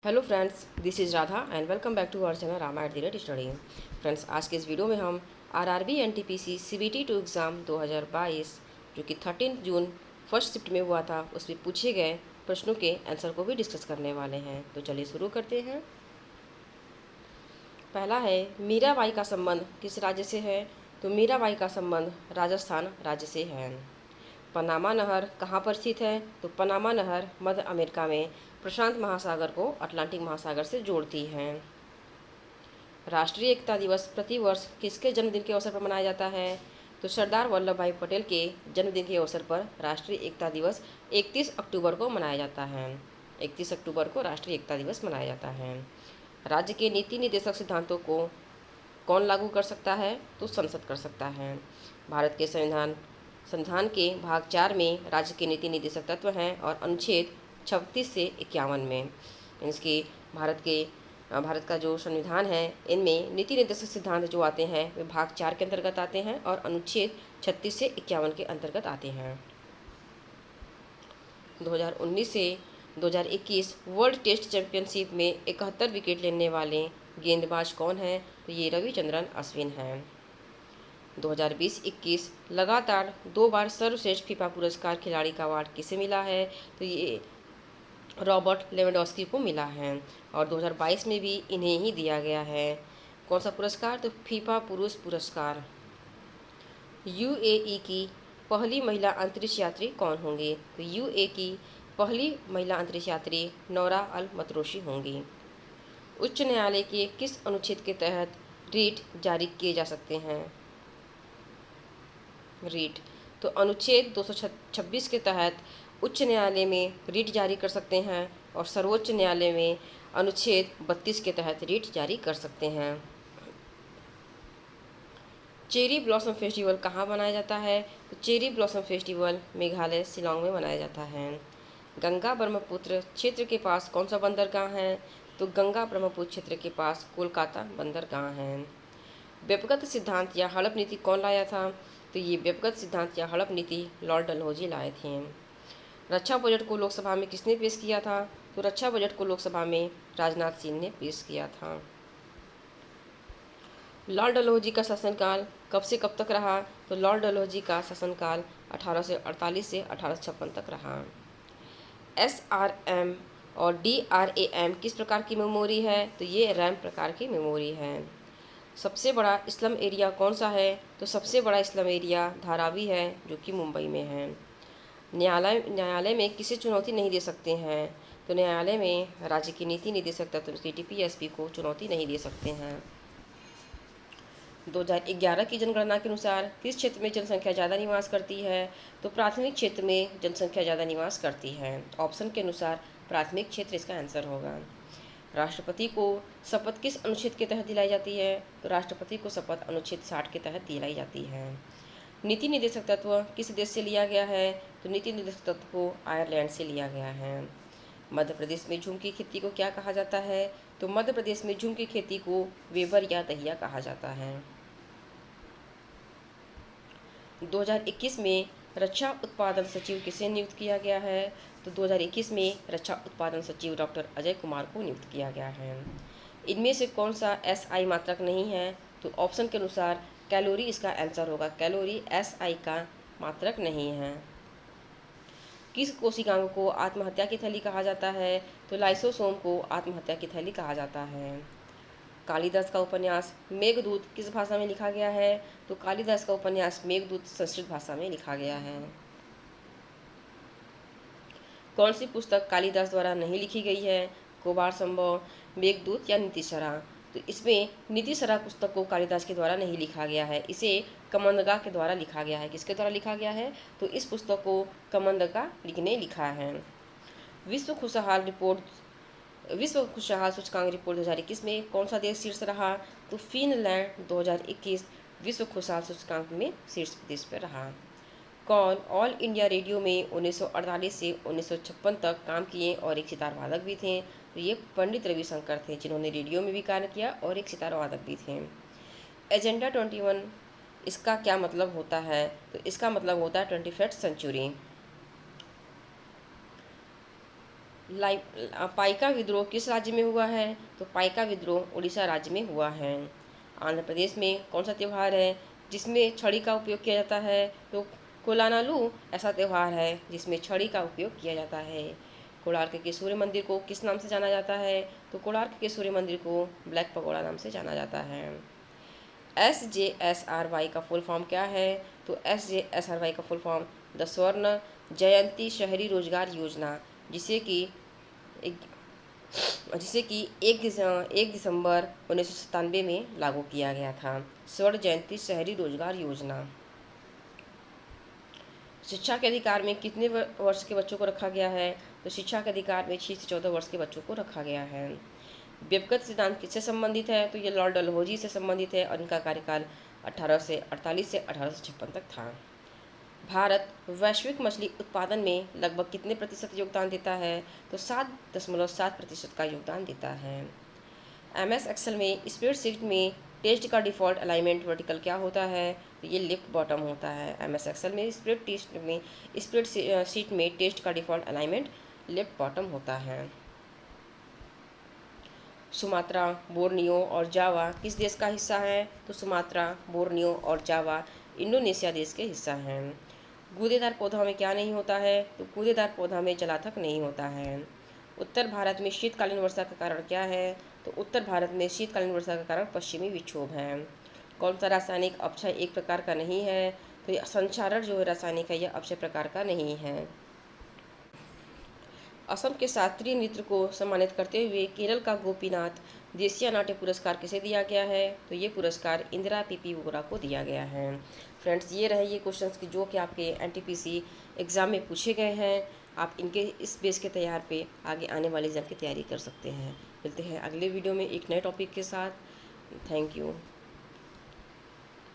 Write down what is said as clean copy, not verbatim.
Hello friends, this is Radha and welcome back to our channel Rama at the rate study. Friends, आज के इस video में हम RRB NTPC CBT 2 exam 2022 जो कि 13 जून फर्स्ट शिफ्ट में हुआ था उसमें पूछे गए प्रश्नों के आंसर को भी डिस्कस करने वाले हैं। तो चलिए शुरू करते हैं। पहला है, मीराबाई का संबंध किस राज्य से है? तो मीराबाई का संबंध राजस्थान राज्य से है। पनामा नहर कहाँ पर स्थित है? तो पनामा नहर मध्य अमेरिका में प्रशांत महासागर को अटलांटिक महासागर से जोड़ती है। राष्ट्रीय एकता दिवस प्रतिवर्ष किसके जन्मदिन के अवसर पर मनाया जाता है? तो सरदार वल्लभ भाई पटेल के जन्मदिन के अवसर पर राष्ट्रीय एकता दिवस 31 अक्टूबर को मनाया जाता है। 31 अक्टूबर को राष्ट्रीय एकता दिवस मनाया जाता है। राज्य के नीति निर्देशक सिद्धांतों को कौन लागू कर सकता है? तो संसद कर सकता है। भारत के संविधान के भाग 4 में राज्य के नीति निर्देशक तत्व हैं और अनुच्छेद 36 से 51 में इसके भारत का जो संविधान है इनमें नीति निर्देशक सिद्धांत जो आते हैं वे भाग 4 के अंतर्गत आते हैं और अनुच्छेद 36 से 51 के अंतर्गत आते हैं। 2019 से 2021 वर्ल्ड टेस्ट चैंपियनशिप में 71 विकेट लेने वाले गेंदबाज कौन हैं? तो ये रविचंद्रन अश्विन हैं। 2020-21 लगातार 2 बार सर्वश्रेष्ठ फीफा पुरस्कार खिलाड़ी का अवार्ड किसे मिला है? तो ये रॉबर्ट लेवेंडोस्की को मिला है और 2022 में भी इन्हें ही दिया गया है। कौन सा पुरस्कार? तो फीफा पुरुष पुरस्कार। यूएई की पहली महिला अंतरिक्ष यात्री कौन होंगी? तो यूएई की पहली महिला अंतरिक्ष यात्री नौरा अल मतरोशी होंगी। उच्च न्यायालय के किस अनुच्छेद के तहत रीट जारी किए जा सकते हैं? रीट तो अनुच्छेद 226 के तहत उच्च न्यायालय में रीट जारी कर सकते हैं और सर्वोच्च न्यायालय में अनुच्छेद 32 के तहत रीट जारी कर सकते हैं। चेरी ब्लॉसम फेस्टिवल कहाँ मनाया जाता है? तो cherry blossom festival Meghalaya Shillong में मनाया जाता है। गंगा ब्रह्मपुत्र क्षेत्र के पास कौन सा बंदरगाह है? तो गंगा ब्रह्मपुत्र क्षेत्र के पास कोलकाता बंदरगाह है। व्यक्तिगत सिद्धांत या हड़प नीति कौन लाया था? तो ये व्यक्तिगत सिद्धांत या हड़प नीति लॉर्ड डलहौजी लाए थे। रक्षा बजट को लोकसभा में किसने पेश किया था? तो रक्षा बजट को लोकसभा में राजनाथ सिंह ने पेश किया था। लॉर्ड डलहौजी का शासनकाल कब से कब तक रहा? तो लॉर्ड डलहौजी का शासनकाल 1848 से 1856 तक रहा। SRM और DRAM किस प्रकार की मेमोरी है? तो ये रैम प्रकार की मेमोरी है। सबसे बड़ा स्लम एरिया कौन सा है? तो सबसे बड़ा स्लम एरिया धारावी है जो कि मुंबई में है। न्यायालय में किसे चुनौती नहीं दे सकते हैं? तो न्यायालय में राज्य की नीति निर्देशक तत्व की DPSP को चुनौती नहीं दे सकते हैं। 2011 की जनगणना के अनुसार किस क्षेत्र में जनसंख्या ज़्यादा निवास करती है? तो प्राथमिक क्षेत्र में जनसंख्या ज़्यादा निवास करती है। ऑप्शन के अनुसार प्राथमिक क्षेत्र इसका आंसर होगा। राष्ट्रपति को शपथ किस अनुच्छेद के तहत दिलाई जाती है? तो राष्ट्रपति को शपथ अनुच्छेद 60 के तहत दिलाई जाती है। नीति निर्देशक तत्व किस देश से लिया गया है? तो नीति निर्देशक तत्व को आयरलैंड से लिया गया है। मध्य प्रदेश में झूम की खेती को क्या कहा जाता है? तो मध्य प्रदेश में झूम की खेती को वेबर या दहिया कहा जाता है। 2021 में रक्षा उत्पादन सचिव किसे नियुक्त किया गया है? तो 2021 में रक्षा उत्पादन सचिव डॉक्टर अजय कुमार को नियुक्त किया गया है। इनमें से कौन सा SI मात्रक नहीं है? तो ऑप्शन के अनुसार कैलोरी इसका आंसर होगा। कैलोरी SI का मात्रक नहीं है। किस कोशिकांग को आत्महत्या की थैली कहा जाता है? तो लाइसोसोम को आत्महत्या की थैली कहा जाता है। कालिदास का उपन्यास मेघदूत किस भाषा में लिखा गया है? तो कालिदास का उपन्यास मेघदूत संस्कृत भाषा में लिखा गया है। कौन सी पुस्तक कालिदास द्वारा नहीं लिखी गई है? कुमार संभव, मेघदूत या नीतिशरा? तो इसमें नीतिशरा पुस्तक को कालिदास के द्वारा नहीं लिखा गया है, इसे कमंदका के द्वारा लिखा गया है। किसके द्वारा लिखा गया है? तो इस पुस्तक को कमंदका ने लिखा है। विश्व खुशहाल सूचकांक रिपोर्ट 2021 में कौन सा देश शीर्ष रहा? तो फिनलैंड 2021 विश्व खुशहाल सूचकांक में शीर्ष देश पर रहा। कौन ऑल इंडिया रेडियो में 1948 से 1956 तक काम किए और एक सितार वादक भी थे? तो ये पंडित रविशंकर थे जिन्होंने रेडियो में भी कार्य किया और एक सितार वादक भी थे। एजेंडा 21 इसका क्या मतलब होता है? तो इसका मतलब होता है 21st सेंचुरी। पाइका विद्रोह किस राज्य में हुआ है? तो पाइका विद्रोह उड़ीसा राज्य में हुआ है। आंध्र प्रदेश में कौन सा त्यौहार है जिसमें छड़ी का उपयोग किया जाता है? तो कोलानालू ऐसा त्यौहार है जिसमें छड़ी का उपयोग किया जाता है। कोणार्क के सूर्य मंदिर को किस नाम से जाना जाता है? तो कोणार्क के सूर्य मंदिर को ब्लैक पगोड़ा नाम से जाना जाता है। SJSRY का फुल फॉर्म क्या है? तो SJSRY का फुल फॉर्म द स्वर्ण जयंती शहरी रोजगार योजना, जिसे कि 1 दिसंबर 1997 में लागू किया गया था। स्वर्ण जयंती शहरी रोजगार योजना। शिक्षा के अधिकार में कितने वर्ष के बच्चों को रखा गया है? तो शिक्षा के अधिकार में 6 से 14 वर्ष के बच्चों को रखा गया है। व्यक्तिगत सिद्धांत किससे संबंधित है? तो ये लॉर्ड डलहौजी से संबंधित है और इनका कार्यकाल 1848 से 1856 तक था। भारत वैश्विक मछली उत्पादन में लगभग कितने प्रतिशत योगदान देता है? तो 7.7% का योगदान देता है। MS एक्सेल में स्प्रेडशीट में टेक्स्ट का डिफ़ॉल्ट अलाइनमेंट वर्टिकल क्या होता है? तो ये लेफ्ट बॉटम होता है। MS एक्सेल में स्प्रेडशीट में टेक्स्ट का डिफ़ॉल्ट अलाइनमेंट लेफ्ट बॉटम होता है। सुमात्रा, बोर्नियो और जावा किस देश का हिस्सा है? तो सुमात्रा, बोर्नियो और जावा इंडोनेशिया देश के हिस्सा हैं। गूदेदार पौधा में क्या नहीं होता है? तो गूदेदार पौधा में जलाथक नहीं होता है। उत्तर भारत में शीतकालीन वर्षा का कारण क्या है? तो उत्तर भारत में शीतकालीन वर्षा का कारण पश्चिमी विक्षोभ है। कौन सा रासायनिक अपक्षय एक प्रकार का नहीं है? तो ये संक्षारण जो है रासायनिक है, यह अपक्षय प्रकार का नहीं है। असम के शास्त्रीय नृत्य को सम्मानित करते हुए केरल का गोपीनाथ देसिया नाट्य पुरस्कार किसे दिया गया है? तो ये पुरस्कार इंदिरा पीपी वोरा को दिया गया है। फ्रेंड्स, ये रहे ये क्वेश्चंस जो कि आपके NTPC एग्ज़ाम में पूछे गए हैं। आप इनके इस बेस के तैयार पे आगे आने वाले एग्ज़ाम की तैयारी कर सकते हैं। मिलते हैं अगले वीडियो में एक नए टॉपिक के साथ। Thank you.